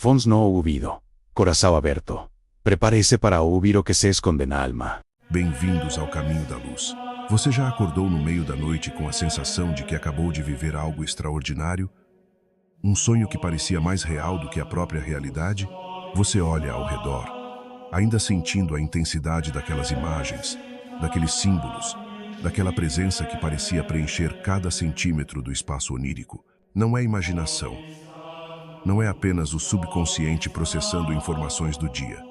Fones no ouvido. Coração aberto. Prepare-se para ouvir o que se esconde na alma. Bem-vindos ao caminho da luz. Você já acordou no meio da noite com a sensação de que acabou de viver algo extraordinário? Um sonho que parecia mais real do que a própria realidade? Você olha ao redor, ainda sentindo a intensidade daquelas imagens, daqueles símbolos, daquela presença que parecia preencher cada centímetro do espaço onírico. Não é imaginação. Não é apenas o subconsciente processando informações do dia.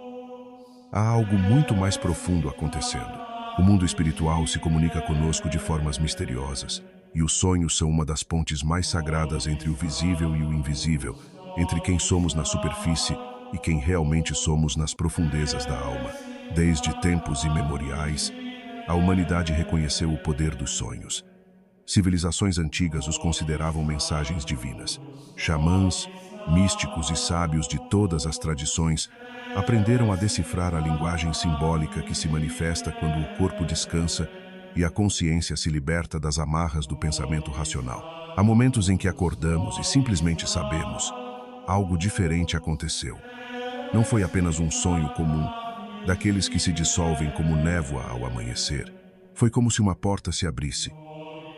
Há algo muito mais profundo acontecendo. O mundo espiritual se comunica conosco de formas misteriosas, e os sonhos são uma das pontes mais sagradas entre o visível e o invisível, entre quem somos na superfície e quem realmente somos nas profundezas da alma. Desde tempos imemoriais, a humanidade reconheceu o poder dos sonhos. Civilizações antigas os consideravam mensagens divinas. Xamãs, místicos e sábios de todas as tradições aprenderam a decifrar a linguagem simbólica que se manifesta quando o corpo descansa e a consciência se liberta das amarras do pensamento racional. Há momentos em que acordamos e simplesmente sabemos: algo diferente aconteceu. Não foi apenas um sonho comum, daqueles que se dissolvem como névoa ao amanhecer. Foi como se uma porta se abrisse,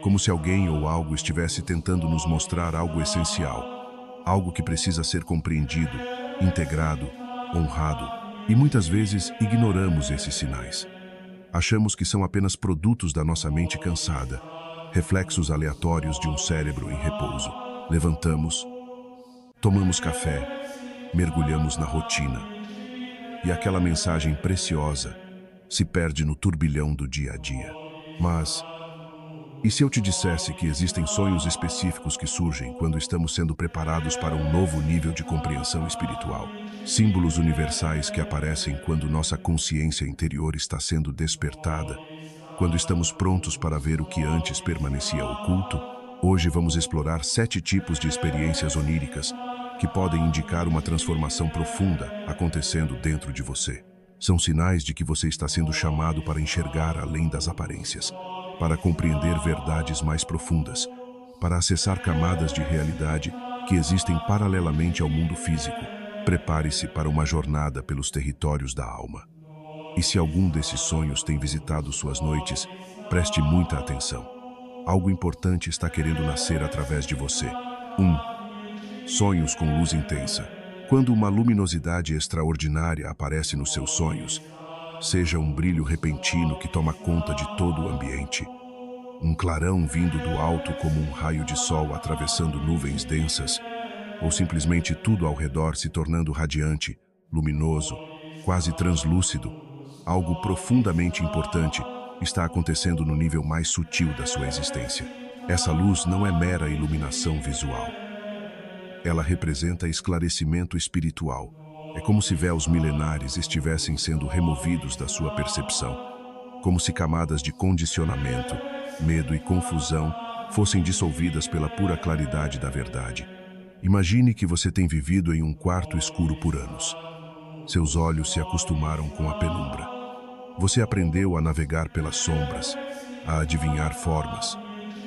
como se alguém ou algo estivesse tentando nos mostrar algo essencial, algo que precisa ser compreendido, integrado, honrado, e muitas vezes ignoramos esses sinais. Achamos que são apenas produtos da nossa mente cansada, reflexos aleatórios de um cérebro em repouso. Levantamos, tomamos café, mergulhamos na rotina, e aquela mensagem preciosa se perde no turbilhão do dia a dia. Mas, e se eu te dissesse que existem sonhos específicos que surgem quando estamos sendo preparados para um novo nível de compreensão espiritual? Símbolos universais que aparecem quando nossa consciência interior está sendo despertada, quando estamos prontos para ver o que antes permanecia oculto? Hoje vamos explorar 7 tipos de experiências oníricas que podem indicar uma transformação profunda acontecendo dentro de você. São sinais de que você está sendo chamado para enxergar além das aparências, para compreender verdades mais profundas, para acessar camadas de realidade que existem paralelamente ao mundo físico. Prepare-se para uma jornada pelos territórios da alma. E se algum desses sonhos tem visitado suas noites, preste muita atenção. Algo importante está querendo nascer através de você. 1. Sonhos com luz intensa. Quando uma luminosidade extraordinária aparece nos seus sonhos, seja um brilho repentino que toma conta de todo o ambiente, um clarão vindo do alto como um raio de sol atravessando nuvens densas, ou simplesmente tudo ao redor se tornando radiante, luminoso, quase translúcido, algo profundamente importante está acontecendo no nível mais sutil da sua existência. Essa luz não é mera iluminação visual. Ela representa esclarecimento espiritual. É como se véus milenares estivessem sendo removidos da sua percepção, como se camadas de condicionamento, medo e confusão fossem dissolvidas pela pura claridade da verdade. Imagine que você tem vivido em um quarto escuro por anos. Seus olhos se acostumaram com a penumbra. Você aprendeu a navegar pelas sombras, a adivinhar formas,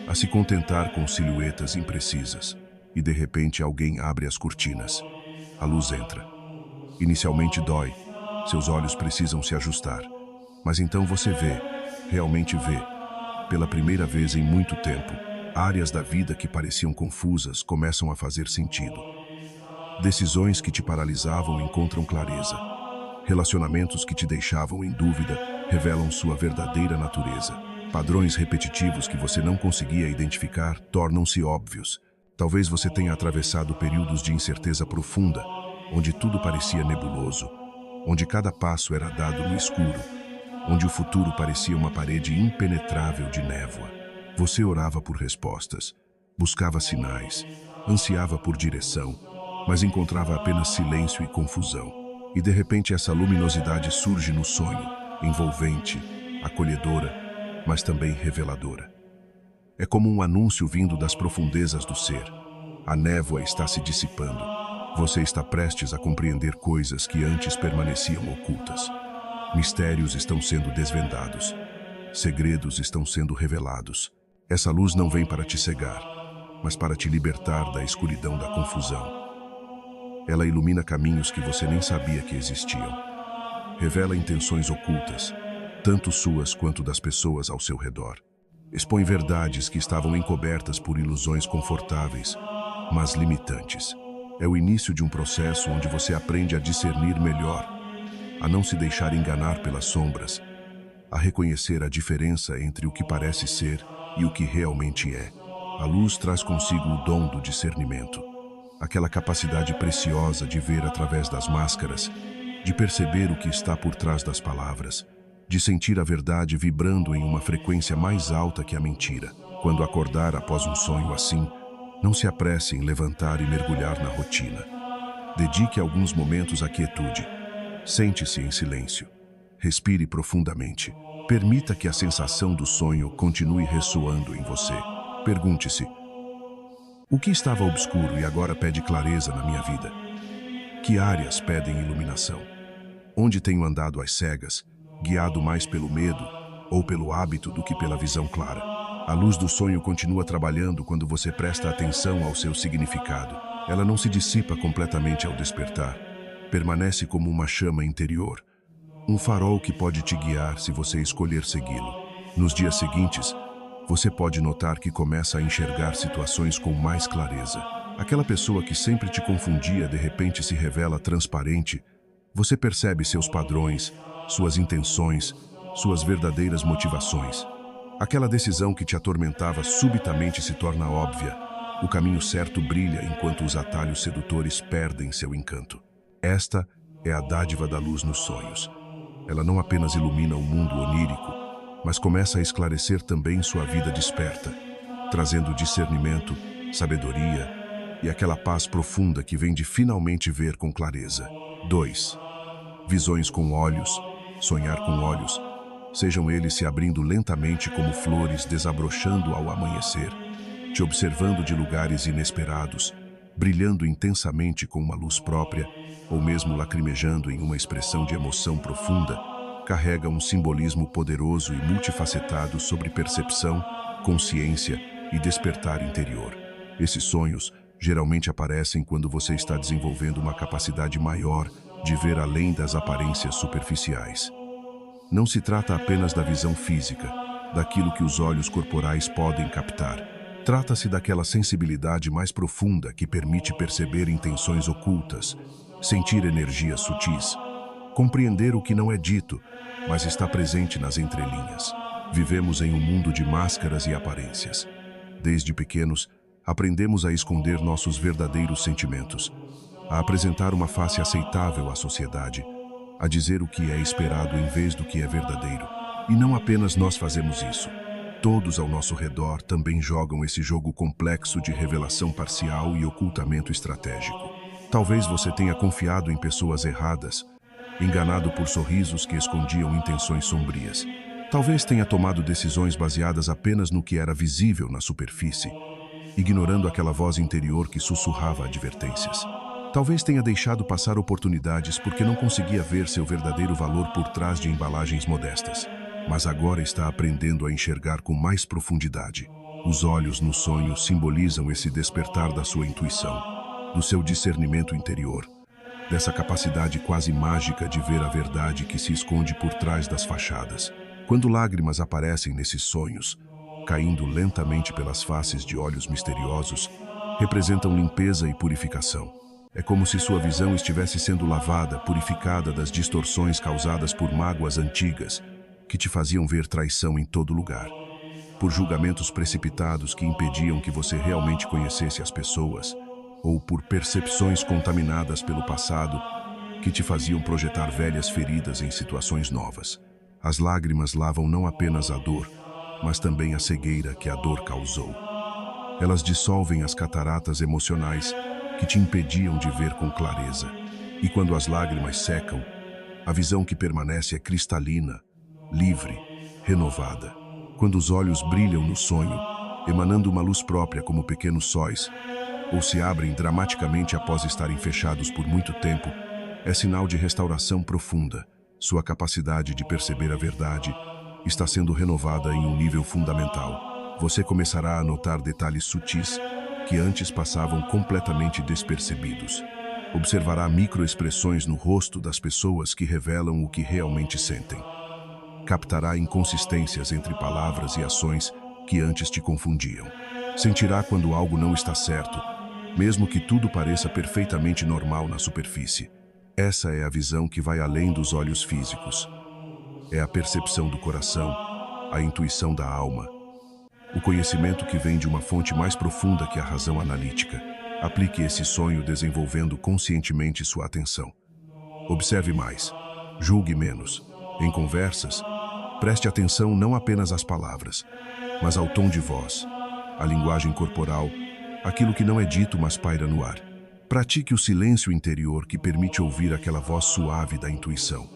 a se contentar com silhuetas imprecisas. E de repente alguém abre as cortinas. A luz entra. Inicialmente dói, seus olhos precisam se ajustar. Mas então você vê, realmente vê, pela primeira vez em muito tempo, áreas da vida que pareciam confusas começam a fazer sentido. Decisões que te paralisavam encontram clareza. Relacionamentos que te deixavam em dúvida revelam sua verdadeira natureza. Padrões repetitivos que você não conseguia identificar tornam-se óbvios. Talvez você tenha atravessado períodos de incerteza profunda, onde tudo parecia nebuloso, onde cada passo era dado no escuro, onde o futuro parecia uma parede impenetrável de névoa. Você orava por respostas, buscava sinais, ansiava por direção, mas encontrava apenas silêncio e confusão. E de repente essa luminosidade surge no sonho, envolvente, acolhedora, mas também reveladora. É como um anúncio vindo das profundezas do ser. A névoa está se dissipando. Você está prestes a compreender coisas que antes permaneciam ocultas. Mistérios estão sendo desvendados. Segredos estão sendo revelados. Essa luz não vem para te cegar, mas para te libertar da escuridão da confusão. Ela ilumina caminhos que você nem sabia que existiam. Revela intenções ocultas, tanto suas quanto das pessoas ao seu redor. Expõe verdades que estavam encobertas por ilusões confortáveis, mas limitantes. É o início de um processo onde você aprende a discernir melhor, a não se deixar enganar pelas sombras, a reconhecer a diferença entre o que parece ser e o que realmente é. A luz traz consigo o dom do discernimento, aquela capacidade preciosa de ver através das máscaras, de perceber o que está por trás das palavras, de sentir a verdade vibrando em uma frequência mais alta que a mentira. Quando acordar após um sonho assim, não se apresse em levantar e mergulhar na rotina. Dedique alguns momentos à quietude. Sente-se em silêncio. Respire profundamente. Permita que a sensação do sonho continue ressoando em você. Pergunte-se: o que estava obscuro e agora pede clareza na minha vida? Que áreas pedem iluminação? Onde tenho andado às cegas, guiado mais pelo medo ou pelo hábito do que pela visão clara? A luz do sonho continua trabalhando quando você presta atenção ao seu significado. Ela não se dissipa completamente ao despertar. Permanece como uma chama interior, um farol que pode te guiar se você escolher segui-lo. Nos dias seguintes, você pode notar que começa a enxergar situações com mais clareza. Aquela pessoa que sempre te confundia de repente se revela transparente. Você percebe seus padrões, suas intenções, suas verdadeiras motivações. Aquela decisão que te atormentava subitamente se torna óbvia. O caminho certo brilha enquanto os atalhos sedutores perdem seu encanto. Esta é a dádiva da luz nos sonhos. Ela não apenas ilumina o mundo onírico, mas começa a esclarecer também sua vida desperta, trazendo discernimento, sabedoria e aquela paz profunda que vem de finalmente ver com clareza. 2. Visões com olhos, sonhar com olhos, sejam eles se abrindo lentamente como flores desabrochando ao amanhecer, te observando de lugares inesperados, brilhando intensamente com uma luz própria, ou mesmo lacrimejando em uma expressão de emoção profunda, carrega um simbolismo poderoso e multifacetado sobre percepção, consciência e despertar interior. Esses sonhos geralmente aparecem quando você está desenvolvendo uma capacidade maior de ver além das aparências superficiais. Não se trata apenas da visão física, daquilo que os olhos corporais podem captar. Trata-se daquela sensibilidade mais profunda que permite perceber intenções ocultas, sentir energias sutis, compreender o que não é dito, mas está presente nas entrelinhas. Vivemos em um mundo de máscaras e aparências. Desde pequenos, aprendemos a esconder nossos verdadeiros sentimentos, a apresentar uma face aceitável à sociedade, a dizer o que é esperado em vez do que é verdadeiro. E não apenas nós fazemos isso. Todos ao nosso redor também jogam esse jogo complexo de revelação parcial e ocultamento estratégico. Talvez você tenha confiado em pessoas erradas, enganado por sorrisos que escondiam intenções sombrias. Talvez tenha tomado decisões baseadas apenas no que era visível na superfície, ignorando aquela voz interior que sussurrava advertências. Talvez tenha deixado passar oportunidades porque não conseguia ver seu verdadeiro valor por trás de embalagens modestas. Mas agora está aprendendo a enxergar com mais profundidade. Os olhos no sonho simbolizam esse despertar da sua intuição, do seu discernimento interior, dessa capacidade quase mágica de ver a verdade que se esconde por trás das fachadas. Quando lágrimas aparecem nesses sonhos, caindo lentamente pelas faces de olhos misteriosos, representam limpeza e purificação. É como se sua visão estivesse sendo lavada, purificada das distorções causadas por mágoas antigas, que te faziam ver traição em todo lugar, por julgamentos precipitados que impediam que você realmente conhecesse as pessoas, ou por percepções contaminadas pelo passado que te faziam projetar velhas feridas em situações novas. As lágrimas lavam não apenas a dor, mas também a cegueira que a dor causou. Elas dissolvem as cataratas emocionais que te impediam de ver com clareza. E quando as lágrimas secam, a visão que permanece é cristalina, livre, renovada. Quando os olhos brilham no sonho, emanando uma luz própria como pequenos sóis, ou se abrem dramaticamente após estarem fechados por muito tempo, é sinal de restauração profunda. Sua capacidade de perceber a verdade está sendo renovada em um nível fundamental. Você começará a notar detalhes sutis que antes passavam completamente despercebidos. Observará microexpressões no rosto das pessoas que revelam o que realmente sentem. Captará inconsistências entre palavras e ações que antes te confundiam. Sentirá quando algo não está certo, mesmo que tudo pareça perfeitamente normal na superfície. Essa é a visão que vai além dos olhos físicos. É a percepção do coração, a intuição da alma. O conhecimento que vem de uma fonte mais profunda que a razão analítica. Aplique esse sonho desenvolvendo conscientemente sua atenção. Observe mais, julgue menos. Em conversas, preste atenção não apenas às palavras, mas ao tom de voz, à linguagem corporal, aquilo que não é dito mas paira no ar. Pratique o silêncio interior que permite ouvir aquela voz suave da intuição.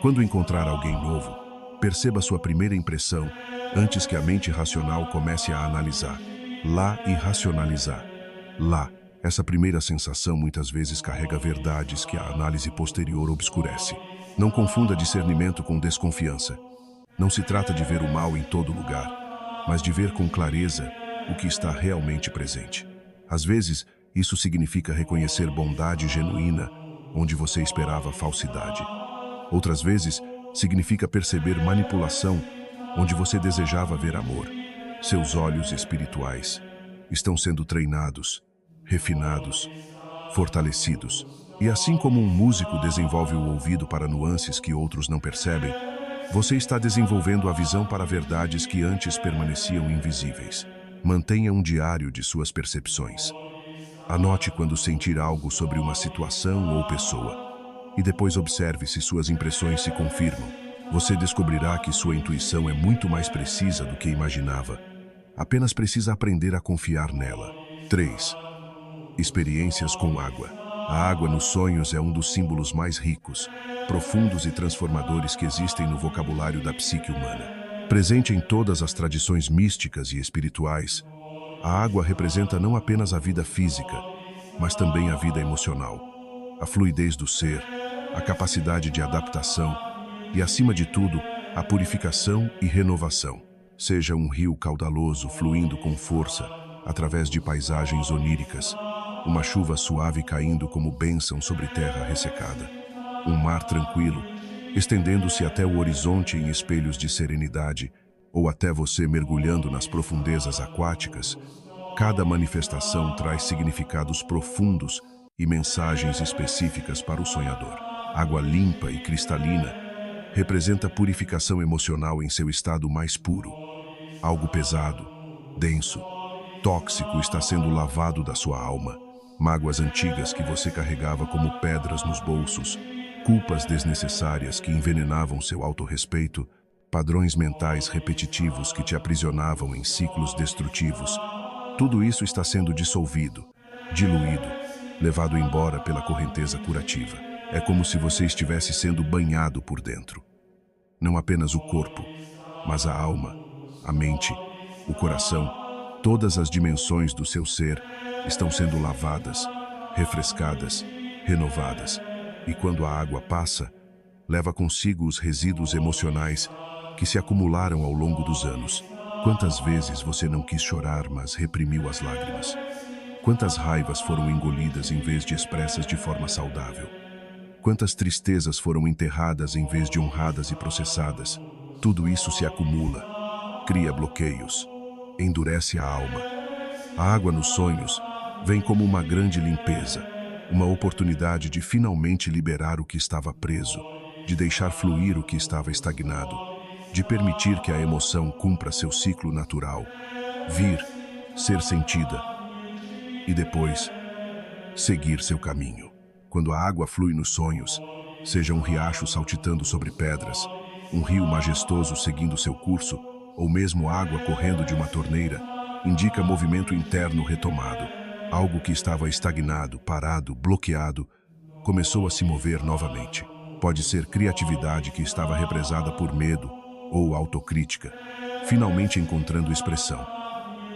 Quando encontrar alguém novo, perceba sua primeira impressão antes que a mente racional comece a analisar. Lá e racionalizar. Lá, essa primeira sensação muitas vezes carrega verdades que a análise posterior obscurece. Não confunda discernimento com desconfiança. Não se trata de ver o mal em todo lugar, mas de ver com clareza o que está realmente presente. Às vezes, isso significa reconhecer bondade genuína onde você esperava falsidade. Outras vezes, significa perceber manipulação onde você desejava ver amor. Seus olhos espirituais estão sendo treinados, refinados, fortalecidos. E assim como um músico desenvolve o ouvido para nuances que outros não percebem, você está desenvolvendo a visão para verdades que antes permaneciam invisíveis. Mantenha um diário de suas percepções. Anote quando sentir algo sobre uma situação ou pessoa, e depois observe se suas impressões se confirmam. Você descobrirá que sua intuição é muito mais precisa do que imaginava. Apenas precisa aprender a confiar nela. 3. Experiências com água. A água nos sonhos é um dos símbolos mais ricos, profundos e transformadores que existem no vocabulário da psique humana. Presente em todas as tradições místicas e espirituais, a água representa não apenas a vida física, mas também a vida emocional, a fluidez do ser, a capacidade de adaptação e, acima de tudo, a purificação e renovação. Seja um rio caudaloso fluindo com força através de paisagens oníricas, uma chuva suave caindo como bênção sobre terra ressecada, um mar tranquilo, estendendo-se até o horizonte em espelhos de serenidade, ou até você mergulhando nas profundezas aquáticas, cada manifestação traz significados profundos e mensagens específicas para o sonhador. Água limpa e cristalina representa purificação emocional em seu estado mais puro. Algo pesado, denso, tóxico está sendo lavado da sua alma. Mágoas antigas que você carregava como pedras nos bolsos, culpas desnecessárias que envenenavam seu autorrespeito, padrões mentais repetitivos que te aprisionavam em ciclos destrutivos. Tudo isso está sendo dissolvido, diluído, levado embora pela correnteza curativa. É como se você estivesse sendo banhado por dentro. Não apenas o corpo, mas a alma, a mente, o coração, todas as dimensões do seu ser estão sendo lavadas, refrescadas, renovadas. E quando a água passa, leva consigo os resíduos emocionais que se acumularam ao longo dos anos. Quantas vezes você não quis chorar, mas reprimiu as lágrimas? Quantas raivas foram engolidas em vez de expressas de forma saudável? Quantas tristezas foram enterradas em vez de honradas e processadas? Tudo isso se acumula, cria bloqueios, endurece a alma. A água nos sonhos vem como uma grande limpeza, uma oportunidade de finalmente liberar o que estava preso, de deixar fluir o que estava estagnado, de permitir que a emoção cumpra seu ciclo natural, vir, ser sentida e depois seguir seu caminho. Quando a água flui nos sonhos, seja um riacho saltitando sobre pedras, um rio majestoso seguindo seu curso, ou mesmo água correndo de uma torneira, indica movimento interno retomado. Algo que estava estagnado, parado, bloqueado, começou a se mover novamente. Pode ser criatividade que estava represada por medo ou autocrítica, finalmente encontrando expressão.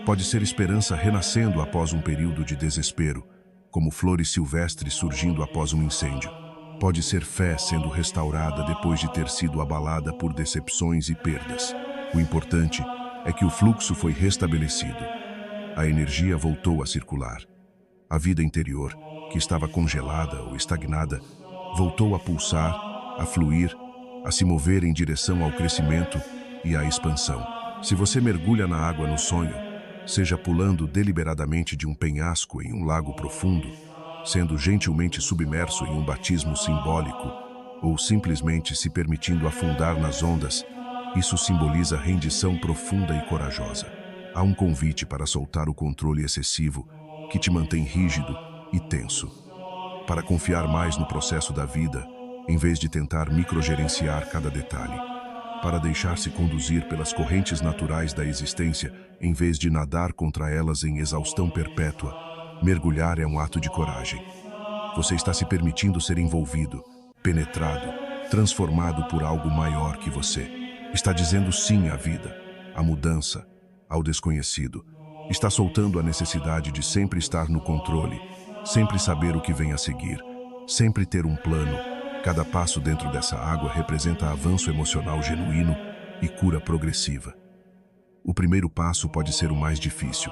Pode ser esperança renascendo após um período de desespero, como flores silvestres surgindo após um incêndio. Pode ser fé sendo restaurada depois de ter sido abalada por decepções e perdas. O importante é que o fluxo foi restabelecido. A energia voltou a circular. A vida interior que estava congelada ou estagnada, voltou a pulsar, a fluir, a se mover em direção ao crescimento e à expansão. Se você mergulha na água no sonho, seja pulando deliberadamente de um penhasco em um lago profundo, sendo gentilmente submerso em um batismo simbólico, ou simplesmente se permitindo afundar nas ondas, isso simboliza rendição profunda e corajosa. Há um convite para soltar o controle excessivo que te mantém rígido e tenso, para confiar mais no processo da vida, em vez de tentar microgerenciar cada detalhe, para deixar-se conduzir pelas correntes naturais da existência, em vez de nadar contra elas em exaustão perpétua. Mergulhar é um ato de coragem. Você está se permitindo ser envolvido, penetrado, transformado por algo maior que você. Está dizendo sim à vida, à mudança, ao desconhecido. Está soltando a necessidade de sempre estar no controle, sempre saber o que vem a seguir, sempre ter um plano. Cada passo dentro dessa água representa avanço emocional genuíno e cura progressiva. O primeiro passo pode ser o mais difícil.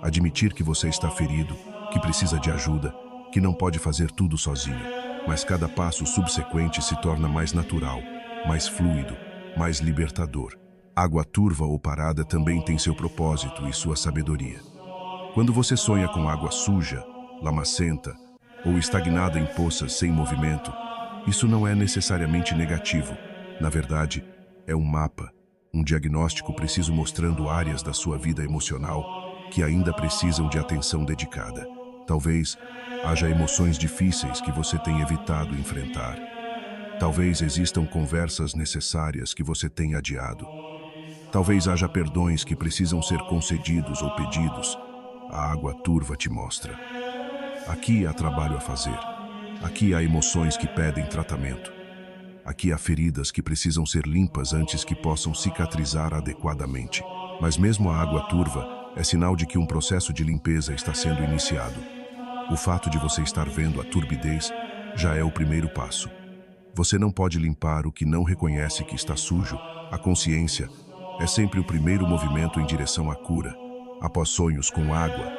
Admitir que você está ferido, que precisa de ajuda, que não pode fazer tudo sozinho. Mas cada passo subsequente se torna mais natural, mais fluido, mais libertador. Água turva ou parada também tem seu propósito e sua sabedoria. Quando você sonha com água suja, lamacenta ou estagnada em poças sem movimento, isso não é necessariamente negativo. Na verdade, é um mapa, um diagnóstico preciso mostrando áreas da sua vida emocional que ainda precisam de atenção dedicada. Talvez haja emoções difíceis que você tem evitado enfrentar. Talvez existam conversas necessárias que você tem adiado. Talvez haja perdões que precisam ser concedidos ou pedidos. A água turva te mostra. Aqui há trabalho a fazer. Aqui há emoções que pedem tratamento. Aqui há feridas que precisam ser limpas antes que possam cicatrizar adequadamente. Mas mesmo a água turva é sinal de que um processo de limpeza está sendo iniciado. O fato de você estar vendo a turbidez já é o primeiro passo. Você não pode limpar o que não reconhece que está sujo. A consciência é sempre o primeiro movimento em direção à cura. Após sonhos com água,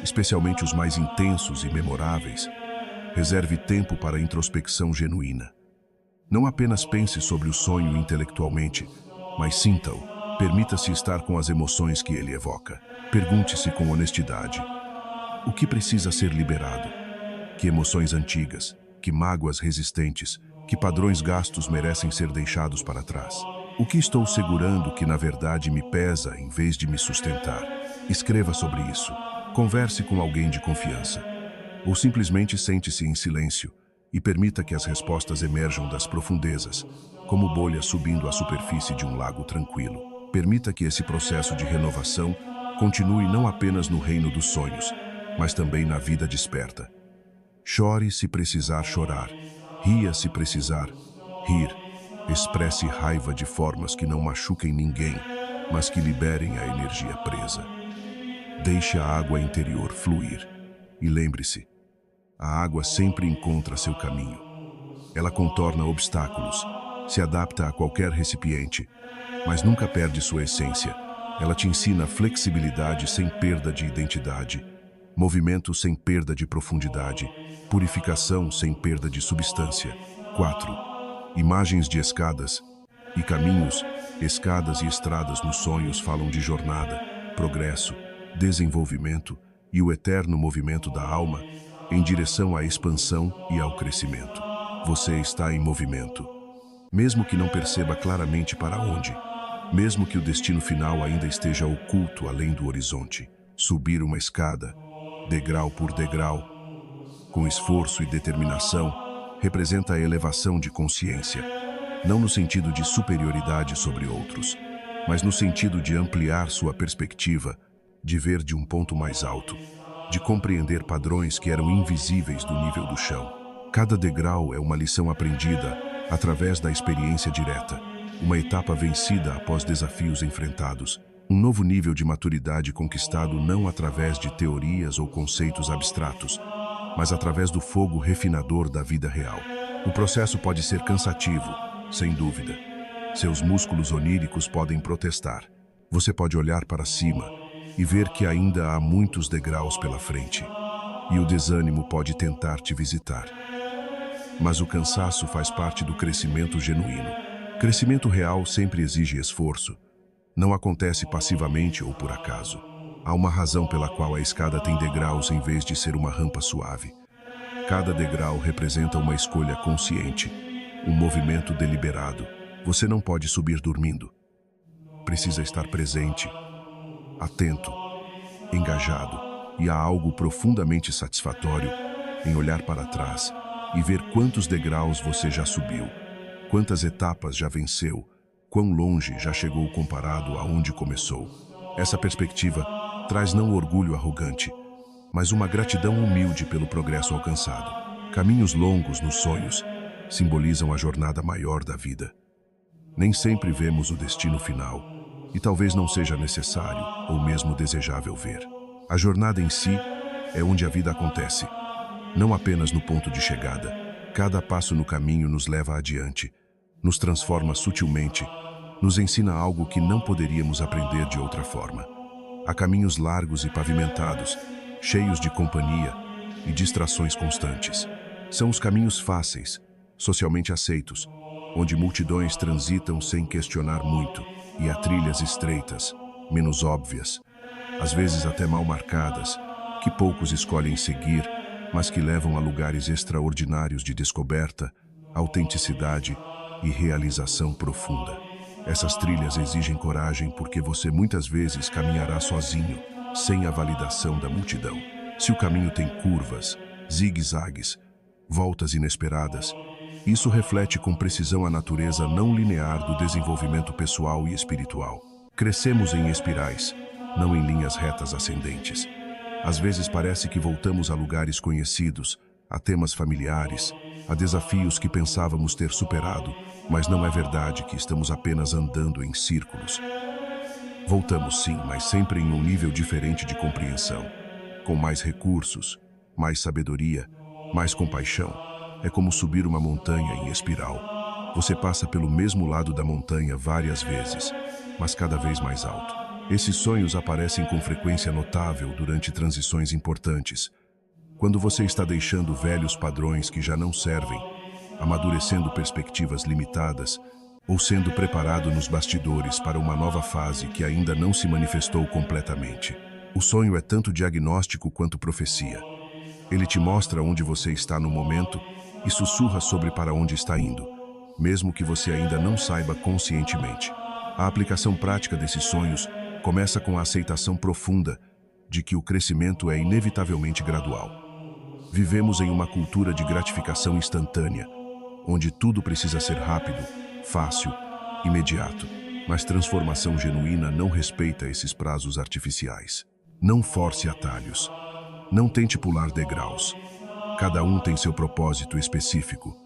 especialmente os mais intensos e memoráveis, reserve tempo para a introspecção genuína. Não apenas pense sobre o sonho intelectualmente, mas sinta-o. Permita-se estar com as emoções que ele evoca. Pergunte-se com honestidade: o que precisa ser liberado? Que emoções antigas, que mágoas resistentes, que padrões gastos merecem ser deixados para trás? O que estou segurando que na verdade me pesa em vez de me sustentar? Escreva sobre isso. Converse com alguém de confiança. Ou simplesmente sente-se em silêncio e permita que as respostas emerjam das profundezas, como bolhas subindo à superfície de um lago tranquilo. Permita que esse processo de renovação continue não apenas no reino dos sonhos, mas também na vida desperta. Chore se precisar chorar, ria se precisar rir, expresse raiva de formas que não machuquem ninguém, mas que liberem a energia presa. Deixe a água interior fluir e lembre-se, a água sempre encontra seu caminho. Ela contorna obstáculos, se adapta a qualquer recipiente, mas nunca perde sua essência. Ela te ensina flexibilidade sem perda de identidade, movimento sem perda de profundidade, purificação sem perda de substância. 4. Imagens de escadas e caminhos. Escadas e estradas nos sonhos falam de jornada, progresso, desenvolvimento e o eterno movimento da alma em direção à expansão e ao crescimento. Você está em movimento, mesmo que não perceba claramente para onde, mesmo que o destino final ainda esteja oculto além do horizonte. Subir uma escada, degrau por degrau, com esforço e determinação, representa a elevação de consciência, não no sentido de superioridade sobre outros, mas no sentido de ampliar sua perspectiva, de ver de um ponto mais alto, de compreender padrões que eram invisíveis do nível do chão. Cada degrau é uma lição aprendida através da experiência direta, uma etapa vencida após desafios enfrentados, um novo nível de maturidade conquistado não através de teorias ou conceitos abstratos, mas através do fogo refinador da vida real. O processo pode ser cansativo, sem dúvida. Seus músculos oníricos podem protestar. Você pode olhar para cima e ver que ainda há muitos degraus pela frente. e o desânimo pode tentar te visitar. Mas o cansaço faz parte do crescimento genuíno. Crescimento real sempre exige esforço. Não acontece passivamente ou por acaso. Há uma razão pela qual a escada tem degraus em vez de ser uma rampa suave. Cada degrau representa uma escolha consciente, um movimento deliberado. Você não pode subir dormindo. Precisa estar presente, atento, engajado, e há algo profundamente satisfatório em olhar para trás e ver quantos degraus você já subiu, quantas etapas já venceu, quão longe já chegou comparado a onde começou. Essa perspectiva traz não orgulho arrogante, mas uma gratidão humilde pelo progresso alcançado. Caminhos longos nos sonhos simbolizam a jornada maior da vida. Nem sempre vemos o destino final, e talvez não seja necessário ou mesmo desejável ver. A jornada em si é onde a vida acontece, não apenas no ponto de chegada. Cada passo no caminho nos leva adiante, nos transforma sutilmente, nos ensina algo que não poderíamos aprender de outra forma. Há caminhos largos e pavimentados, cheios de companhia e distrações constantes. São os caminhos fáceis, socialmente aceitos, onde multidões transitam sem questionar muito, e há trilhas estreitas, menos óbvias, às vezes até mal marcadas, que poucos escolhem seguir, mas que levam a lugares extraordinários de descoberta, autenticidade e realização profunda. Essas trilhas exigem coragem porque você muitas vezes caminhará sozinho, sem a validação da multidão. Se o caminho tem curvas, zigue-zagues, voltas inesperadas, isso reflete com precisão a natureza não linear do desenvolvimento pessoal e espiritual. Crescemos em espirais, não em linhas retas ascendentes. Às vezes parece que voltamos a lugares conhecidos, a temas familiares, a desafios que pensávamos ter superado, mas não é verdade que estamos apenas andando em círculos. Voltamos sim, mas sempre em um nível diferente de compreensão, com mais recursos, mais sabedoria, mais compaixão. É como subir uma montanha em espiral. Você passa pelo mesmo lado da montanha várias vezes, mas cada vez mais alto. Esses sonhos aparecem com frequência notável durante transições importantes. Quando você está deixando velhos padrões que já não servem, amadurecendo perspectivas limitadas, ou sendo preparado nos bastidores para uma nova fase que ainda não se manifestou completamente. O sonho é tanto diagnóstico quanto profecia. Ele te mostra onde você está no momento e sussurra sobre para onde está indo, mesmo que você ainda não saiba conscientemente. A aplicação prática desses sonhos começa com a aceitação profunda de que o crescimento é inevitavelmente gradual. Vivemos em uma cultura de gratificação instantânea, onde tudo precisa ser rápido, fácil, imediato, mas transformação genuína não respeita esses prazos artificiais. Não force atalhos. Não tente pular degraus. Cada um tem seu propósito específico,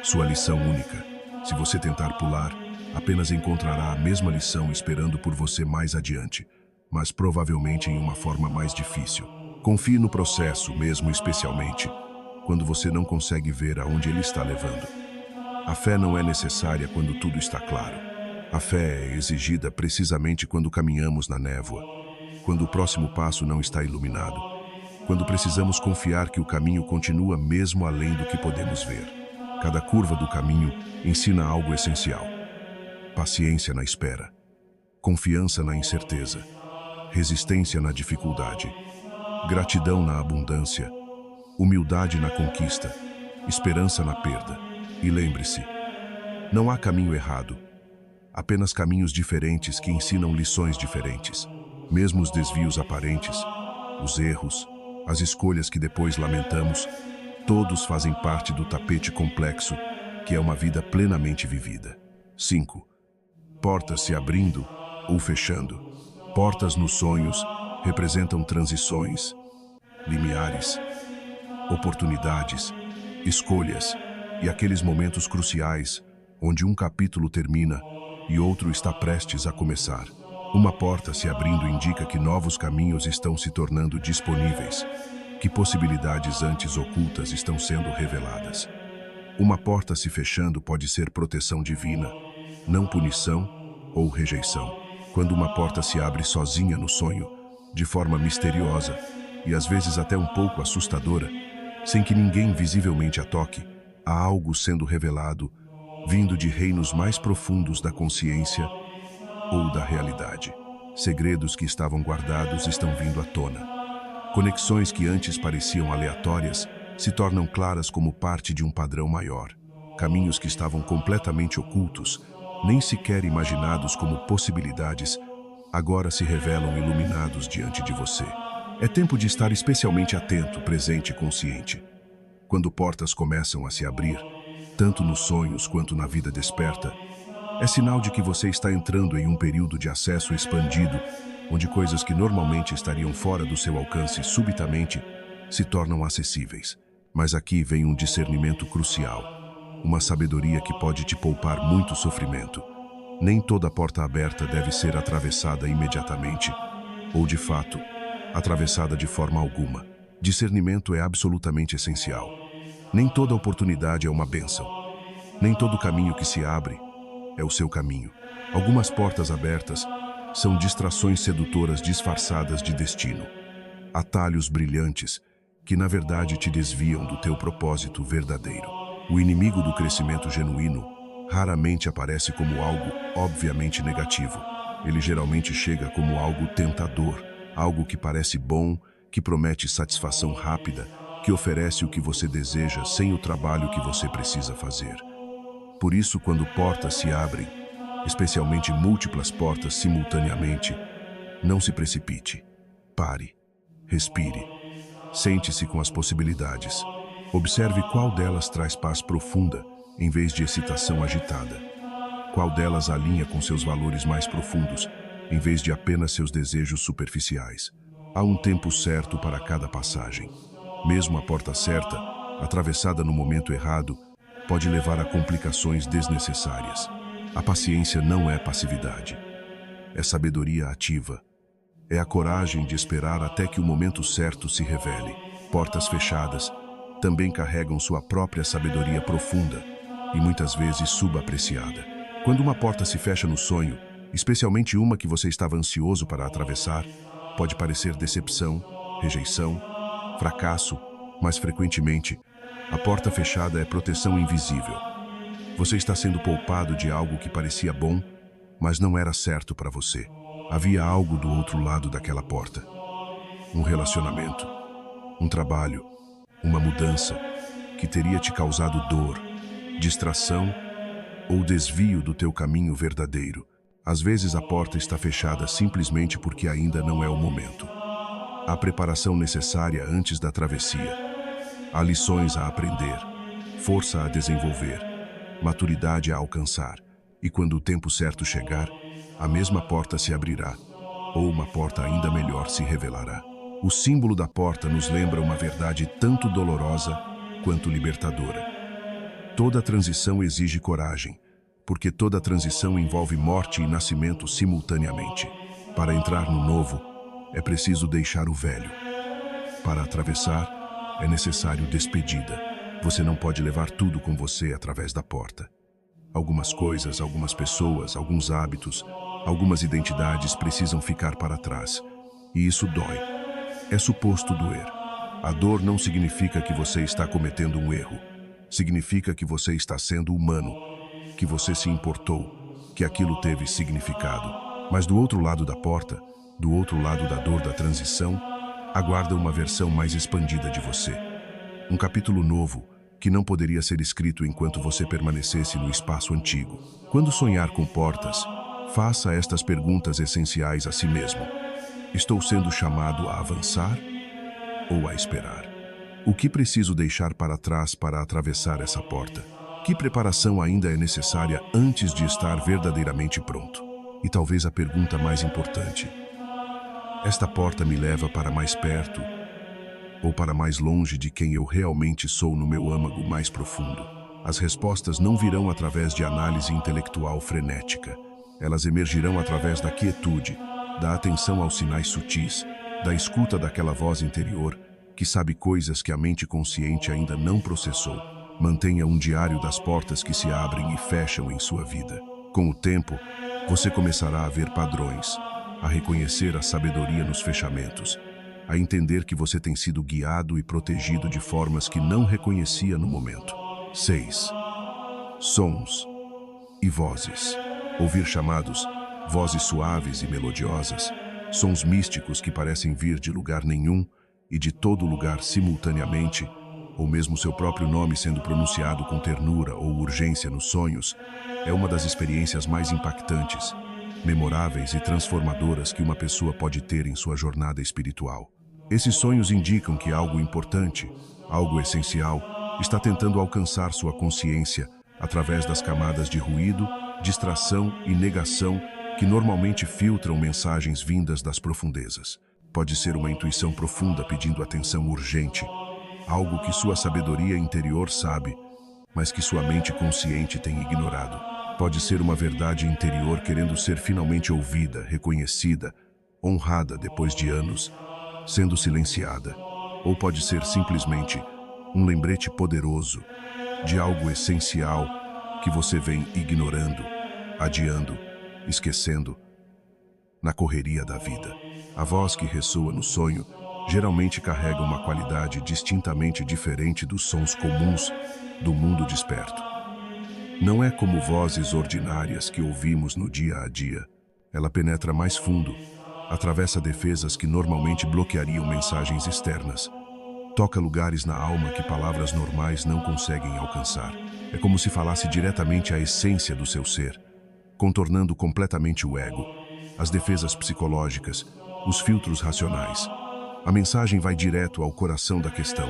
sua lição única. Se você tentar pular, apenas encontrará a mesma lição esperando por você mais adiante, mas provavelmente em uma forma mais difícil. Confie no processo, mesmo especialmente quando você não consegue ver aonde ele está levando. A fé não é necessária quando tudo está claro. A fé é exigida precisamente quando caminhamos na névoa, quando o próximo passo não está iluminado, quando precisamos confiar que o caminho continua mesmo além do que podemos ver. Cada curva do caminho ensina algo essencial. Paciência na espera, confiança na incerteza, resistência na dificuldade, gratidão na abundância, humildade na conquista, esperança na perda. E lembre-se, não há caminho errado, apenas caminhos diferentes que ensinam lições diferentes. Mesmo os desvios aparentes, os erros, as escolhas que depois lamentamos, todos fazem parte do tapete complexo que é uma vida plenamente vivida. 5. Portas se abrindo ou fechando. Portas nos sonhos representam transições, limiares, oportunidades, escolhas e aqueles momentos cruciais onde um capítulo termina e outro está prestes a começar. Uma porta se abrindo indica que novos caminhos estão se tornando disponíveis, que possibilidades antes ocultas estão sendo reveladas. Uma porta se fechando pode ser proteção divina, não punição ou rejeição. Quando uma porta se abre sozinha no sonho, de forma misteriosa, e às vezes até um pouco assustadora, sem que ninguém visivelmente a toque, há algo sendo revelado, vindo de reinos mais profundos da consciência ou da realidade. Segredos que estavam guardados estão vindo à tona. Conexões que antes pareciam aleatórias se tornam claras como parte de um padrão maior. Caminhos que estavam completamente ocultos, nem sequer imaginados como possibilidades, agora se revelam iluminados diante de você. É tempo de estar especialmente atento, presente e consciente. Quando portas começam a se abrir, tanto nos sonhos quanto na vida desperta, é sinal de que você está entrando em um período de acesso expandido, onde coisas que normalmente estariam fora do seu alcance subitamente se tornam acessíveis. Mas aqui vem um discernimento crucial, uma sabedoria que pode te poupar muito sofrimento. Nem toda porta aberta deve ser atravessada imediatamente, ou de fato, atravessada de forma alguma. Discernimento é absolutamente essencial. Nem toda oportunidade é uma bênção. Nem todo caminho que se abre é o seu caminho. Algumas portas abertas são distrações sedutoras disfarçadas de destino. Atalhos brilhantes que na verdade te desviam do teu propósito verdadeiro. O inimigo do crescimento genuíno raramente aparece como algo obviamente negativo. Ele geralmente chega como algo tentador, algo que parece bom, que promete satisfação rápida, que oferece o que você deseja sem o trabalho que você precisa fazer. Por isso, quando portas se abrem, especialmente múltiplas portas simultaneamente, não se precipite. Pare, respire, sente-se com as possibilidades. Observe qual delas traz paz profunda, em vez de excitação agitada. Qual delas alinha com seus valores mais profundos, em vez de apenas seus desejos superficiais. Há um tempo certo para cada passagem. Mesmo a porta certa, atravessada no momento errado, pode levar a complicações desnecessárias. A paciência não é passividade. É sabedoria ativa. É a coragem de esperar até que o momento certo se revele. Portas fechadas também carregam sua própria sabedoria profunda e muitas vezes subapreciada. Quando uma porta se fecha no sonho, especialmente uma que você estava ansioso para atravessar, pode parecer decepção, rejeição, fracasso, mas frequentemente, a porta fechada é proteção invisível. Você está sendo poupado de algo que parecia bom, mas não era certo para você. Havia algo do outro lado daquela porta. Um relacionamento, um trabalho, uma mudança que teria te causado dor, distração ou desvio do teu caminho verdadeiro. Às vezes a porta está fechada simplesmente porque ainda não é o momento. Há preparação necessária antes da travessia. Há lições a aprender, força a desenvolver, maturidade a alcançar. E quando o tempo certo chegar, a mesma porta se abrirá, ou uma porta ainda melhor se revelará. O símbolo da porta nos lembra uma verdade tanto dolorosa quanto libertadora. Toda transição exige coragem, porque toda transição envolve morte e nascimento simultaneamente. Para entrar no novo, é preciso deixar o velho. Para atravessar, é necessário despedida. Você não pode levar tudo com você através da porta. Algumas coisas, algumas pessoas, alguns hábitos, algumas identidades precisam ficar para trás. E isso dói. É suposto doer. A dor não significa que você está cometendo um erro. Significa que você está sendo humano, que você se importou, que aquilo teve significado. Mas do outro lado da porta, do outro lado da dor da transição, aguarda uma versão mais expandida de você. Um capítulo novo, que não poderia ser escrito enquanto você permanecesse no espaço antigo. Quando sonhar com portas, faça estas perguntas essenciais a si mesmo. Estou sendo chamado a avançar ou a esperar? O que preciso deixar para trás para atravessar essa porta? Que preparação ainda é necessária antes de estar verdadeiramente pronto? E talvez a pergunta mais importante: esta porta me leva para mais perto ou para mais longe de quem eu realmente sou no meu âmago mais profundo? As respostas não virão através de análise intelectual frenética. Elas emergirão através da quietude, da atenção aos sinais sutis, da escuta daquela voz interior que sabe coisas que a mente consciente ainda não processou. Mantenha um diário das portas que se abrem e fecham em sua vida. Com o tempo, você começará a ver padrões, a reconhecer a sabedoria nos fechamentos a entender que você tem sido guiado e protegido de formas que não reconhecia no momento. 6. Sons e vozes. Ouvir chamados, vozes suaves e melodiosas, sons místicos que parecem vir de lugar nenhum e de todo lugar simultaneamente, ou mesmo seu próprio nome sendo pronunciado com ternura ou urgência nos sonhos, é uma das experiências mais impactantes, memoráveis e transformadoras que uma pessoa pode ter em sua jornada espiritual. Esses sonhos indicam que algo importante, algo essencial, está tentando alcançar sua consciência através das camadas de ruído, distração e negação que normalmente filtram mensagens vindas das profundezas. Pode ser uma intuição profunda pedindo atenção urgente, algo que sua sabedoria interior sabe, mas que sua mente consciente tem ignorado. Pode ser uma verdade interior querendo ser finalmente ouvida, reconhecida, honrada depois de anos, sendo silenciada. Ou pode ser simplesmente um lembrete poderoso de algo essencial que você vem ignorando, adiando, esquecendo, na correria da vida. A voz que ressoa no sonho geralmente carrega uma qualidade distintamente diferente dos sons comuns do mundo desperto. Não é como vozes ordinárias que ouvimos no dia a dia. Ela penetra mais fundo, atravessa defesas que normalmente bloqueariam mensagens externas. Toca lugares na alma que palavras normais não conseguem alcançar. É como se falasse diretamente à essência do seu ser, contornando completamente o ego, as defesas psicológicas, os filtros racionais. A mensagem vai direto ao coração da questão,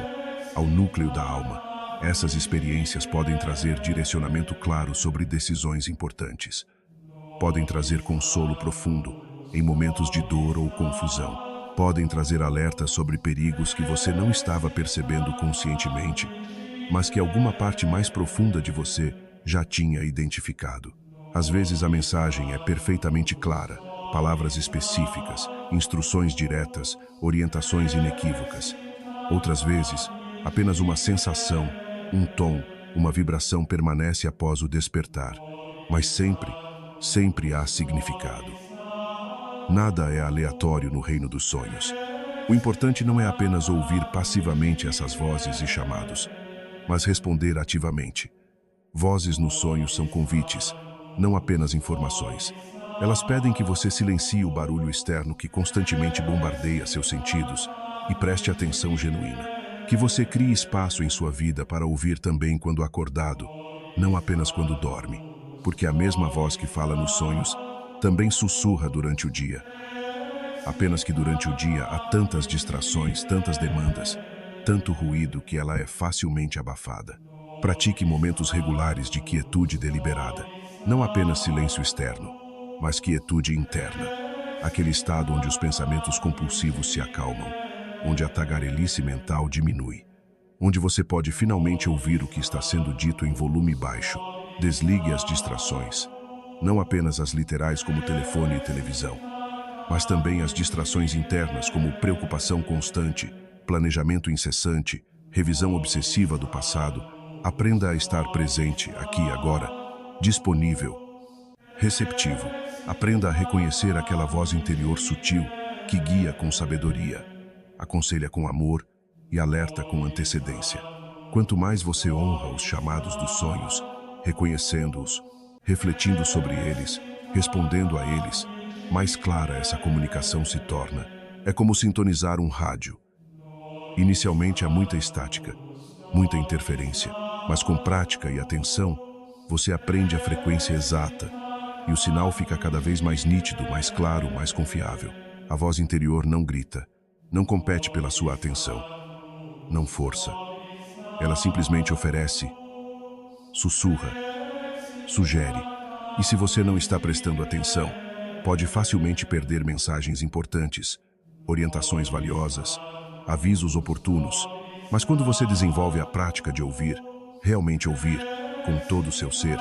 ao núcleo da alma. Essas experiências podem trazer direcionamento claro sobre decisões importantes. Podem trazer consolo profundo em momentos de dor ou confusão. Podem trazer alertas sobre perigos que você não estava percebendo conscientemente, mas que alguma parte mais profunda de você já tinha identificado. Às vezes a mensagem é perfeitamente clara, palavras específicas, instruções diretas, orientações inequívocas. Outras vezes, apenas uma sensação, um tom, uma vibração permanece após o despertar, mas sempre há significado. Nada é aleatório no reino dos sonhos. O importante não é apenas ouvir passivamente essas vozes e chamados, mas responder ativamente. Vozes nos sonhos são convites, não apenas informações. Elas pedem que você silencie o barulho externo que constantemente bombardeia seus sentidos e preste atenção genuína. Que você crie espaço em sua vida para ouvir também quando acordado, não apenas quando dorme, porque a mesma voz que fala nos sonhos também sussurra durante o dia. Apenas que durante o dia há tantas distrações, tantas demandas, tanto ruído que ela é facilmente abafada. Pratique momentos regulares de quietude deliberada, não apenas silêncio externo, mas quietude interna, aquele estado onde os pensamentos compulsivos se acalmam, onde a tagarelice mental diminui, onde você pode finalmente ouvir o que está sendo dito em volume baixo. Desligue as distrações, não apenas as literais como telefone e televisão, mas também as distrações internas como preocupação constante, planejamento incessante, revisão obsessiva do passado. Aprenda a estar presente, aqui e agora, disponível, receptivo. Aprenda a reconhecer aquela voz interior sutil que guia com sabedoria, aconselha com amor e alerta com antecedência. Quanto mais você honra os chamados dos sonhos, reconhecendo-os, refletindo sobre eles, respondendo a eles, mais clara essa comunicação se torna. É como sintonizar um rádio. Inicialmente há muita estática, muita interferência, mas com prática e atenção, você aprende a frequência exata e o sinal fica cada vez mais nítido, mais claro, mais confiável. A voz interior não grita, não compete pela sua atenção, não força. Ela simplesmente oferece, sussurra, sugere. E se você não está prestando atenção, pode facilmente perder mensagens importantes, orientações valiosas, avisos oportunos. Mas quando você desenvolve a prática de ouvir, realmente ouvir, com todo o seu ser,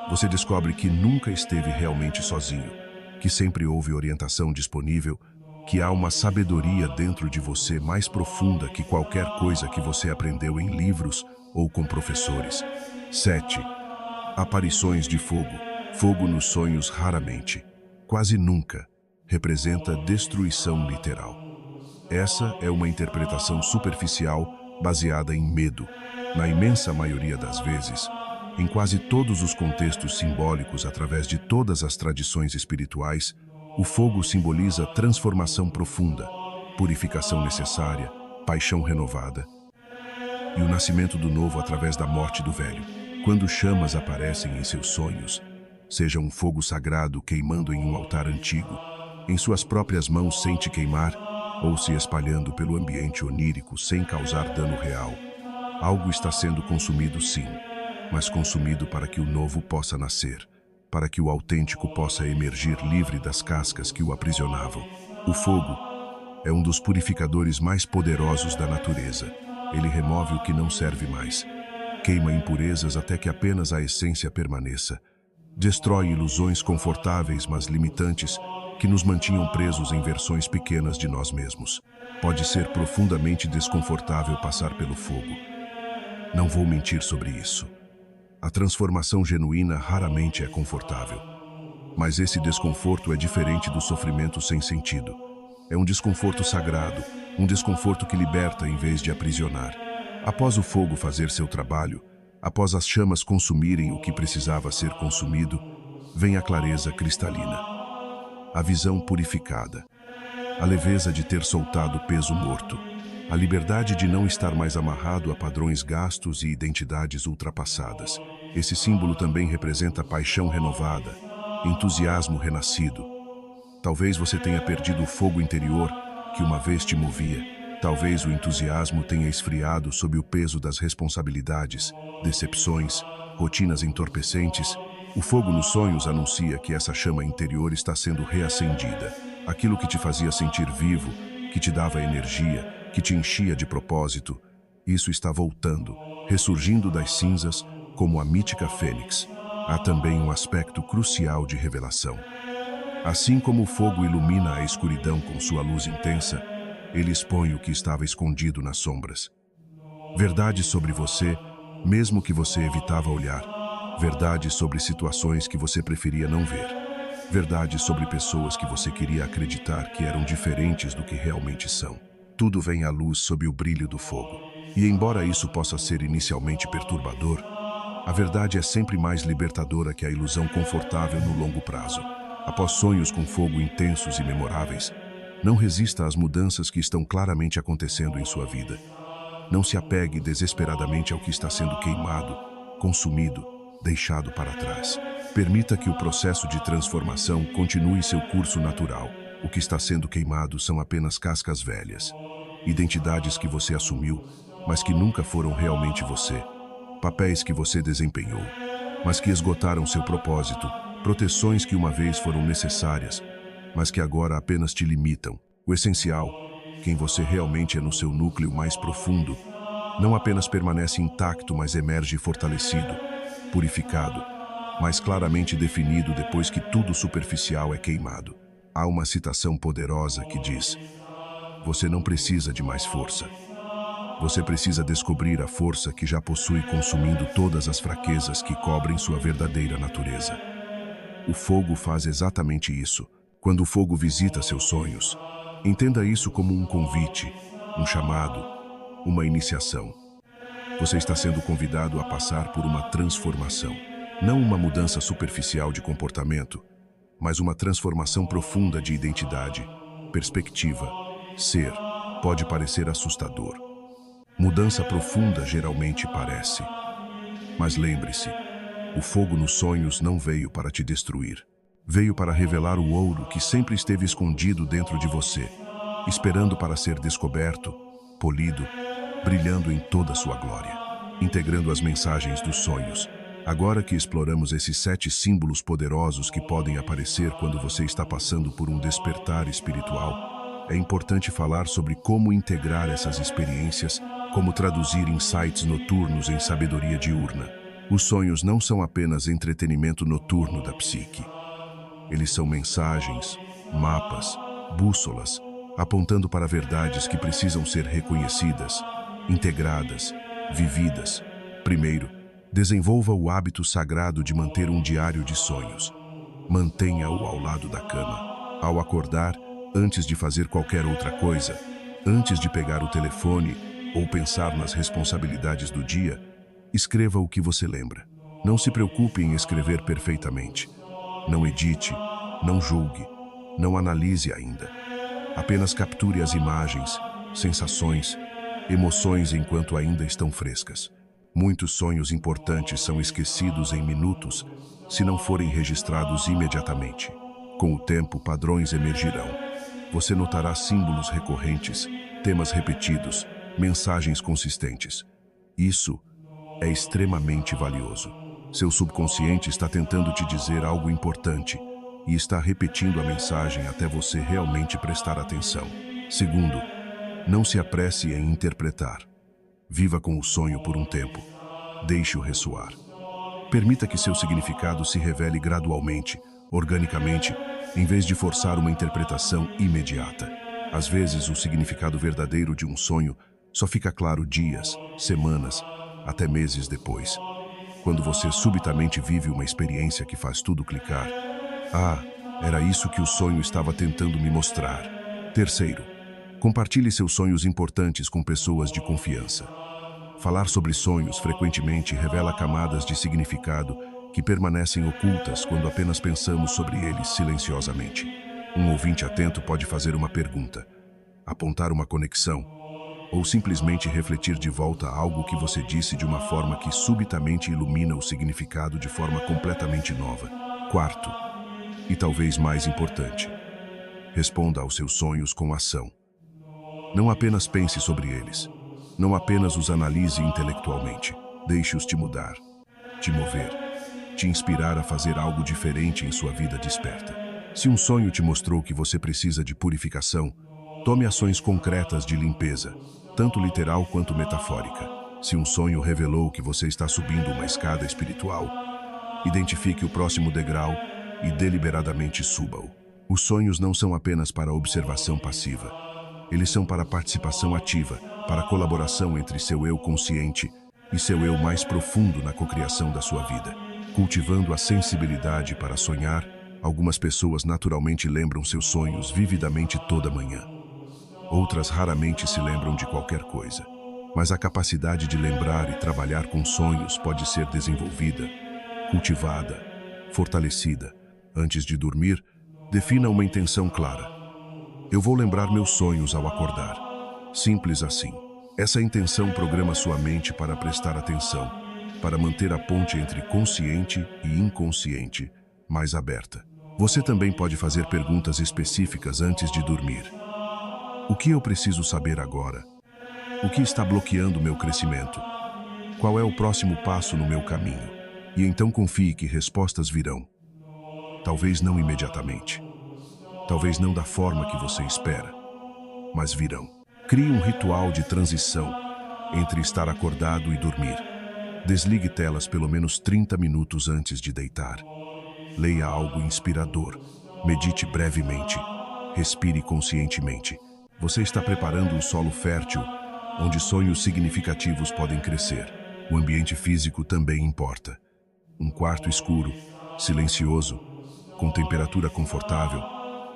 você descobre que nunca esteve realmente sozinho, que sempre houve orientação disponível, que há uma sabedoria dentro de você mais profunda que qualquer coisa que você aprendeu em livros ou com professores. 7. Aparições de fogo. Fogo nos sonhos raramente, quase nunca, representa destruição literal. Essa é uma interpretação superficial baseada em medo. Na imensa maioria das vezes, em quase todos os contextos simbólicos através de todas as tradições espirituais, o fogo simboliza transformação profunda, purificação necessária, paixão renovada e o nascimento do novo através da morte do velho. Quando chamas aparecem em seus sonhos, seja um fogo sagrado queimando em um altar antigo, em suas próprias mãos sem te queimar, ou se espalhando pelo ambiente onírico sem causar dano real, algo está sendo consumido sim, mas consumido para que o novo possa nascer, para que o autêntico possa emergir livre das cascas que o aprisionavam. O fogo é um dos purificadores mais poderosos da natureza. Ele remove o que não serve mais, queima impurezas até que apenas a essência permaneça, destrói ilusões confortáveis mas limitantes que nos mantinham presos em versões pequenas de nós mesmos. Pode ser profundamente desconfortável passar pelo fogo. Não vou mentir sobre isso. A transformação genuína raramente é confortável. Mas esse desconforto é diferente do sofrimento sem sentido. É um desconforto sagrado, um desconforto que liberta em vez de aprisionar. Após o fogo fazer seu trabalho, após as chamas consumirem o que precisava ser consumido, vem a clareza cristalina, a visão purificada, a leveza de ter soltado o peso morto, a liberdade de não estar mais amarrado a padrões gastos e identidades ultrapassadas. Esse símbolo também representa paixão renovada, entusiasmo renascido. Talvez você tenha perdido o fogo interior que uma vez te movia. Talvez o entusiasmo tenha esfriado sob o peso das responsabilidades, decepções, rotinas entorpecentes. O fogo nos sonhos anuncia que essa chama interior está sendo reacendida. Aquilo que te fazia sentir vivo, que te dava energia, que te enchia de propósito, isso está voltando, ressurgindo das cinzas como a mítica fênix. Há também um aspecto crucial de revelação. Assim como o fogo ilumina a escuridão com sua luz intensa, ele expõe o que estava escondido nas sombras. Verdades sobre você, mesmo que você evitava olhar. Verdades sobre situações que você preferia não ver. Verdades sobre pessoas que você queria acreditar que eram diferentes do que realmente são. Tudo vem à luz sob o brilho do fogo. E embora isso possa ser inicialmente perturbador, a verdade é sempre mais libertadora que a ilusão confortável no longo prazo. Após sonhos com fogo intensos e memoráveis, não resista às mudanças que estão claramente acontecendo em sua vida. Não se apegue desesperadamente ao que está sendo queimado, consumido, deixado para trás. Permita que o processo de transformação continue seu curso natural. O que está sendo queimado são apenas cascas velhas, identidades que você assumiu, mas que nunca foram realmente você. Papéis que você desempenhou, mas que esgotaram seu propósito. Proteções que uma vez foram necessárias, mas que agora apenas te limitam. O essencial, quem você realmente é no seu núcleo mais profundo, não apenas permanece intacto, mas emerge fortalecido, purificado, mais claramente definido depois que tudo superficial é queimado. Há uma citação poderosa que diz: você não precisa de mais força. Você precisa descobrir a força que já possui, consumindo todas as fraquezas que cobrem sua verdadeira natureza. O fogo faz exatamente isso. Quando o fogo visita seus sonhos, entenda isso como um convite, um chamado, uma iniciação. Você está sendo convidado a passar por uma transformação. Não uma mudança superficial de comportamento, mas uma transformação profunda de identidade, perspectiva, ser. Pode parecer assustador. Mudança profunda geralmente parece. Mas lembre-se, o fogo nos sonhos não veio para te destruir. Veio para revelar o ouro que sempre esteve escondido dentro de você, esperando para ser descoberto, polido, brilhando em toda a sua glória, integrando as mensagens dos sonhos. Agora que exploramos esses 7 símbolos poderosos que podem aparecer quando você está passando por um despertar espiritual, é importante falar sobre como integrar essas experiências, como traduzir insights noturnos em sabedoria diurna. Os sonhos não são apenas entretenimento noturno da psique. Eles são mensagens, mapas, bússolas, apontando para verdades que precisam ser reconhecidas, integradas, vividas. Primeiro, desenvolva o hábito sagrado de manter um diário de sonhos. Mantenha-o ao lado da cama. Ao acordar, antes de fazer qualquer outra coisa, Antes de pegar o telefone ou pensar nas responsabilidades do dia, escreva o que você lembra. Não se preocupe em escrever perfeitamente. Não edite, não julgue, não analise ainda. Apenas capture as imagens, sensações, emoções enquanto ainda estão frescas. Muitos sonhos importantes são esquecidos em minutos se não forem registrados imediatamente. Com o tempo, padrões emergirão. Você notará símbolos recorrentes, temas repetidos, mensagens consistentes. Isso é extremamente valioso. Seu subconsciente está tentando te dizer algo importante e está repetindo a mensagem até você realmente prestar atenção. Segundo, não se apresse em interpretar. Viva com o sonho por um tempo. Deixe-o ressoar. Permita que seu significado se revele gradualmente, organicamente, em vez de forçar uma interpretação imediata. Às vezes, o significado verdadeiro de um sonho só fica claro dias, semanas, até meses depois. Quando você subitamente vive uma experiência que faz tudo clicar. Ah, era isso que o sonho estava tentando me mostrar. Terceiro, compartilhe seus sonhos importantes com pessoas de confiança. Falar sobre sonhos frequentemente revela camadas de significado que permanecem ocultas quando apenas pensamos sobre eles silenciosamente. Um ouvinte atento pode fazer uma pergunta, apontar uma conexão, ou simplesmente refletir de volta algo que você disse de uma forma que subitamente ilumina o significado de forma completamente nova. Quarto, e talvez mais importante, responda aos seus sonhos com ação. Não apenas pense sobre eles. Não apenas os analise intelectualmente. Deixe-os te mudar, te mover, te inspirar a fazer algo diferente em sua vida desperta. Se um sonho te mostrou que você precisa de purificação, tome ações concretas de limpeza, tanto literal quanto metafórica. Se um sonho revelou que você está subindo uma escada espiritual, identifique o próximo degrau e deliberadamente suba-o. Os sonhos não são apenas para observação passiva. Eles são para participação ativa, para colaboração entre seu eu consciente e seu eu mais profundo na cocriação da sua vida. Cultivando a sensibilidade para sonhar, algumas pessoas naturalmente lembram seus sonhos vividamente toda manhã. Outras raramente se lembram de qualquer coisa. Mas a capacidade de lembrar e trabalhar com sonhos pode ser desenvolvida, cultivada, fortalecida. Antes de dormir, defina uma intenção clara. Eu vou lembrar meus sonhos ao acordar. Simples assim. Essa intenção programa sua mente para prestar atenção, para manter a ponte entre consciente e inconsciente mais aberta. Você também pode fazer perguntas específicas antes de dormir. O que eu preciso saber agora? O que está bloqueando meu crescimento? Qual é o próximo passo no meu caminho? E então confie que respostas virão. Talvez não imediatamente. Talvez não da forma que você espera, mas virão. Crie um ritual de transição entre estar acordado e dormir. Desligue telas pelo menos 30 minutos antes de deitar. Leia algo inspirador. Medite brevemente. Respire conscientemente. Você está preparando um solo fértil, onde sonhos significativos podem crescer. O ambiente físico também importa. Um quarto escuro, silencioso, com temperatura confortável,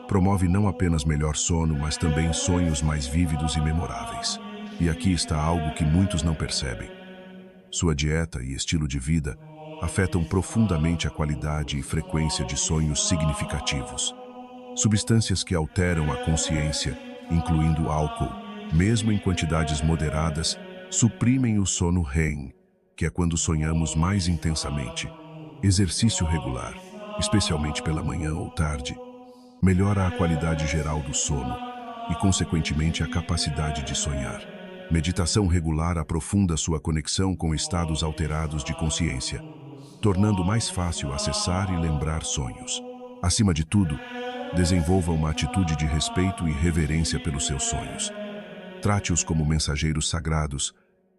promove não apenas melhor sono, mas também sonhos mais vívidos e memoráveis. E aqui está algo que muitos não percebem. Sua dieta e estilo de vida afetam profundamente a qualidade e frequência de sonhos significativos. Substâncias que alteram a consciência, incluindo álcool, mesmo em quantidades moderadas, suprimem o sono REM, que é quando sonhamos mais intensamente. Exercício regular, especialmente pela manhã ou tarde, melhora a qualidade geral do sono e, consequentemente, a capacidade de sonhar. Meditação regular aprofunda sua conexão com estados alterados de consciência, tornando mais fácil acessar e lembrar sonhos. Acima de tudo, desenvolva uma atitude de respeito e reverência pelos seus sonhos. Trate-os como mensageiros sagrados,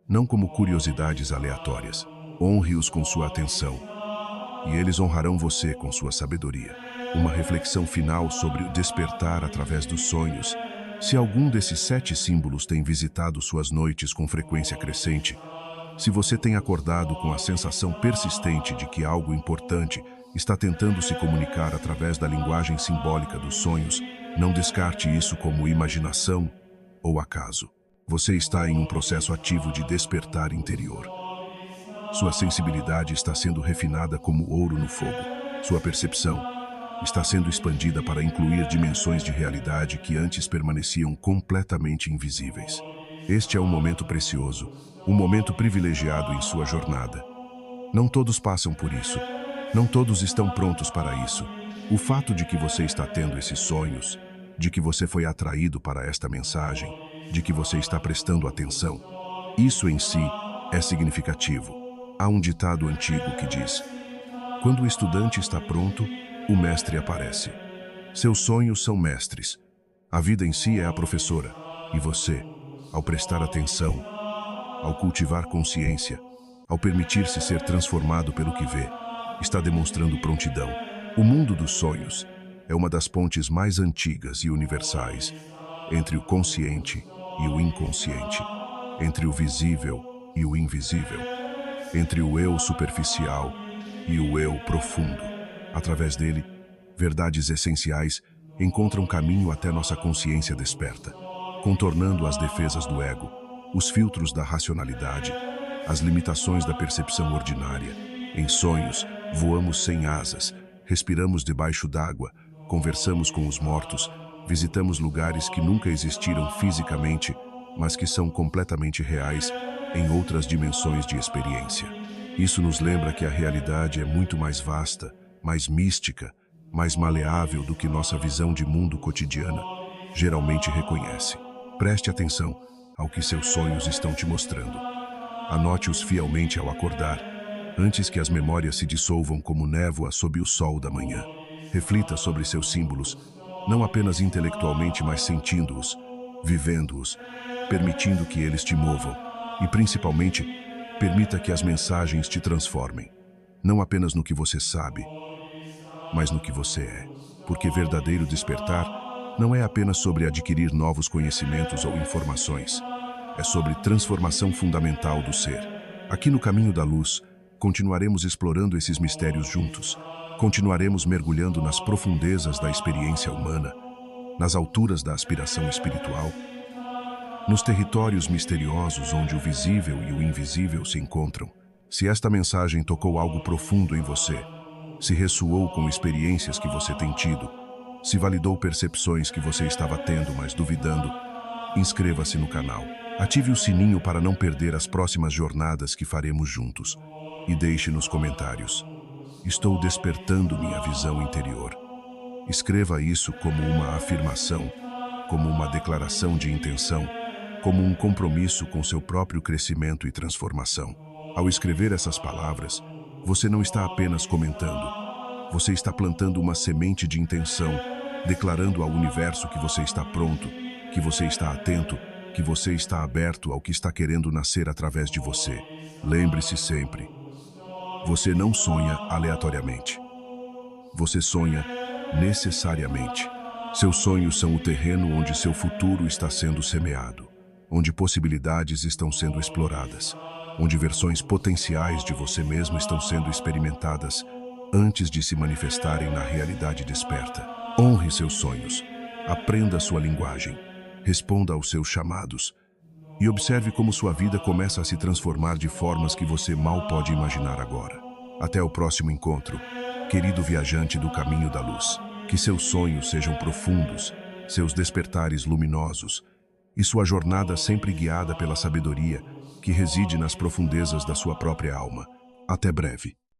não como curiosidades aleatórias. Honre-os com sua atenção, e eles honrarão você com sua sabedoria. Uma reflexão final sobre o despertar através dos sonhos. Se algum desses 7 símbolos tem visitado suas noites com frequência crescente, se você tem acordado com a sensação persistente de que algo importante está tentando se comunicar através da linguagem simbólica dos sonhos, não descarte isso como imaginação ou acaso. Você está em um processo ativo de despertar interior. Sua sensibilidade está sendo refinada como ouro no fogo. Sua percepção está sendo expandida para incluir dimensões de realidade que antes permaneciam completamente invisíveis. Este é um momento precioso, um momento privilegiado em sua jornada. Não todos passam por isso. Não todos estão prontos para isso. O fato de que você está tendo esses sonhos, de que você foi atraído para esta mensagem, de que você está prestando atenção, isso em si é significativo. Há um ditado antigo que diz: quando o estudante está pronto, o mestre aparece. Seus sonhos são mestres. A vida em si é a professora. E você, ao prestar atenção, ao cultivar consciência, ao permitir-se ser transformado pelo que vê, está demonstrando prontidão. O mundo dos sonhos é uma das pontes mais antigas e universais entre o consciente e o inconsciente, entre o visível e o invisível, entre o eu superficial e o eu profundo. Através dele, verdades essenciais encontram caminho até nossa consciência desperta, contornando as defesas do ego, os filtros da racionalidade, as limitações da percepção ordinária. Em sonhos, voamos sem asas, respiramos debaixo d'água, conversamos com os mortos, visitamos lugares que nunca existiram fisicamente, mas que são completamente reais em outras dimensões de experiência. Isso nos lembra que a realidade é muito mais vasta, mais mística, mais maleável do que nossa visão de mundo cotidiana geralmente reconhece. Preste atenção ao que seus sonhos estão te mostrando. Anote-os fielmente ao acordar, antes que as memórias se dissolvam como névoa sob o sol da manhã. Reflita sobre seus símbolos, não apenas intelectualmente, mas sentindo-os, vivendo-os, permitindo que eles te movam. E, principalmente, permita que as mensagens te transformem, não apenas no que você sabe, mas no que você é. Porque verdadeiro despertar não é apenas sobre adquirir novos conhecimentos ou informações, é sobre transformação fundamental do ser. Aqui no Caminho da Luz, continuaremos explorando esses mistérios juntos. Continuaremos mergulhando nas profundezas da experiência humana, nas alturas da aspiração espiritual, nos territórios misteriosos onde o visível e o invisível se encontram. Se esta mensagem tocou algo profundo em você, se ressoou com experiências que você tem tido, se validou percepções que você estava tendo, mas duvidando, inscreva-se no canal. Ative o sininho para não perder as próximas jornadas que faremos juntos. E deixe nos comentários: estou despertando minha visão interior. Escreva isso como uma afirmação, como uma declaração de intenção, como um compromisso com seu próprio crescimento e transformação. Ao escrever essas palavras, você não está apenas comentando. Você está plantando uma semente de intenção, declarando ao universo que você está pronto, que você está atento, que você está aberto ao que está querendo nascer através de você. Lembre-se sempre: você não sonha aleatoriamente. Você sonha necessariamente. Seus sonhos são o terreno onde seu futuro está sendo semeado, onde possibilidades estão sendo exploradas, onde versões potenciais de você mesmo estão sendo experimentadas antes de se manifestarem na realidade desperta. Honre seus sonhos, aprenda sua linguagem, responda aos seus chamados e observe como sua vida começa a se transformar de formas que você mal pode imaginar agora. Até o próximo encontro, querido viajante do Caminho da Luz. Que seus sonhos sejam profundos, seus despertares luminosos e sua jornada sempre guiada pela sabedoria que reside nas profundezas da sua própria alma. Até breve.